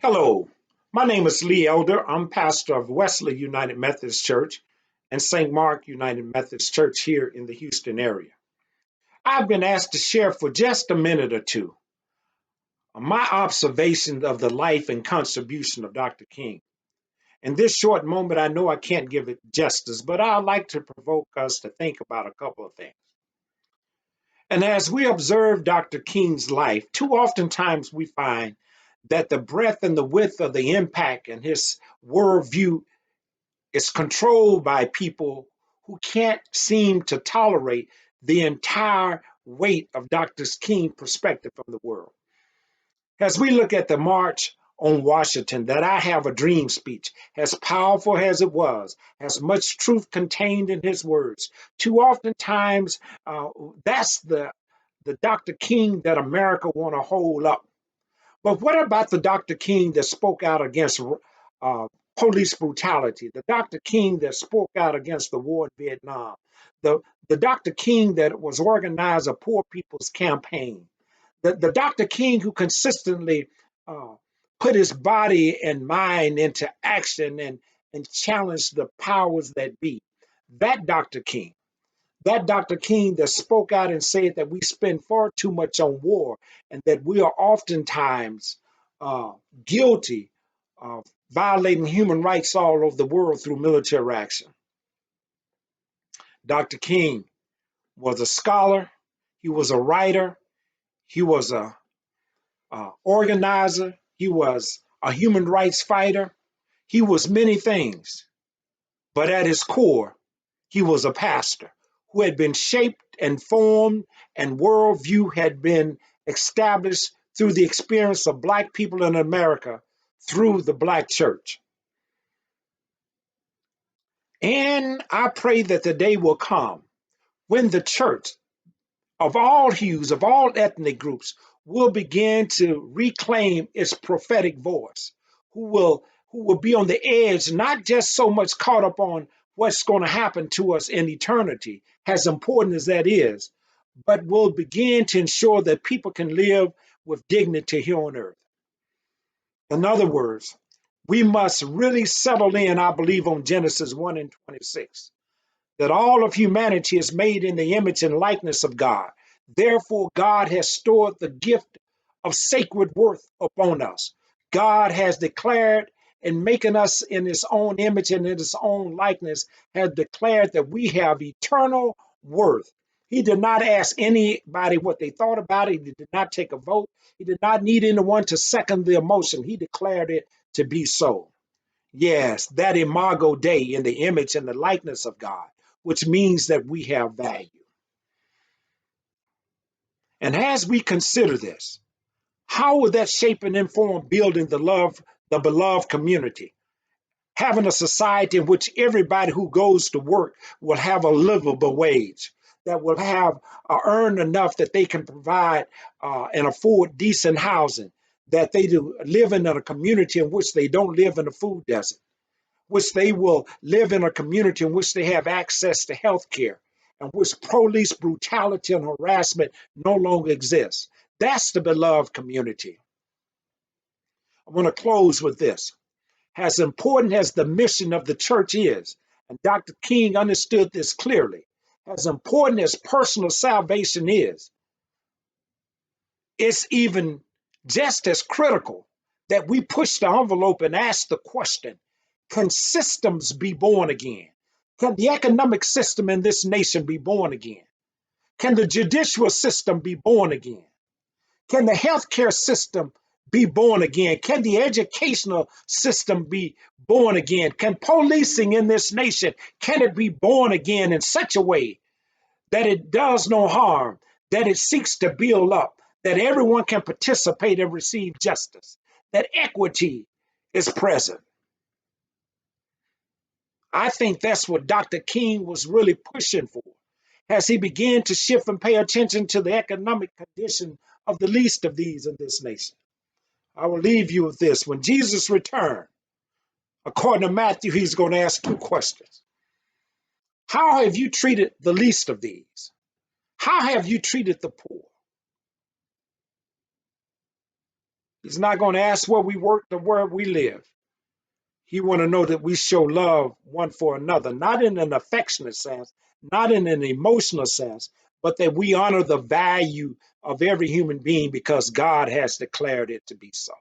Hello, my name is Lee Elder. I'm pastor of Wesley United Methodist Church and St. Mark United Methodist Church here in the Houston area. I've been asked to share for just a minute or two my observations of the life and contribution of Dr. King. In this short moment, I know I can't give it justice, but I'd like to provoke us to think about a couple of things. And as we observe Dr. King's life, too oftentimes we find that the breadth and the width of the impact and his worldview is controlled by people who can't seem to tolerate the entire weight of Dr. King's perspective from the world. As we look at the March on Washington, that I Have a Dream speech, as powerful as it was, has much truth contained in his words. Too oftentimes, that's the Dr. King that America want to hold up. But what about the Dr. King that spoke out against uh, police brutality, the Dr. King that spoke out against the war in Vietnam, the, the Dr. King that was organized a poor people's campaign, the Dr. King who consistently uh, put his body and mind into action and challenged the powers that be. That Dr. King that spoke out and said that we spend far too much on war and that we are oftentimes uh, guilty of violating human rights all over the world through military action. Dr. King was a scholar, he was a writer, he was a organizer, he was a human rights fighter, he was many things, but at his core, he was a pastor who had been shaped and formed, and worldview had been established through the experience of Black people in America through the Black church. And I pray that the day will come when the church of all hues, of all ethnic groups, will begin to reclaim its prophetic voice, who will be on the edge, not just so much caught up on what's going to happen to us in eternity, as important as that is, but will begin to ensure that people can live with dignity here on earth. In other words, we must really settle in, I believe, on Genesis 1 and 26, that all of humanity is made in the image and likeness of God. Therefore, God has stored the gift of sacred worth upon us. God has declared in making us in his own image and in his own likeness, has declared that we have eternal worth. He did not ask anybody what they thought about it. He did not take a vote. He did not need anyone to second the emotion. He declared it to be so. Yes, that imago Dei, in the image and the likeness of God, which means that we have value. And as we consider this, how will that shape and inform building the beloved community? Having a society in which everybody who goes to work will have a livable wage, that will have earn enough that they can provide and afford decent housing, that they do live in a community in which they don't live in a food desert, which they will live in a community in which they have access to health care, and which police brutality and harassment no longer exists. That's the beloved community. I want to close with this. As important as the mission of the church is, and Dr. King understood this clearly, as important as personal salvation is, it's even just as critical that we push the envelope and ask the question, can systems be born again? Can the economic system in this nation be born again? Can the judicial system be born again? Can the healthcare system be born again? Can the educational system be born again? Can policing in this nation, can it be born again in such a way that it does no harm, that it seeks to build up, that everyone can participate and receive justice, that equity is present? I think that's what Dr. King was really pushing for as he began to shift and pay attention to the economic condition of the least of these in this nation. I will leave you with this. When Jesus returned, according to Matthew, he's going to ask two questions. How have you treated the least of these? How have you treated the poor? He's not going to ask where we work or where we live. He want to know that we show love one for another, not in an affectionate sense, not in an emotional sense, but that we honor the value of every human being because God has declared it to be so.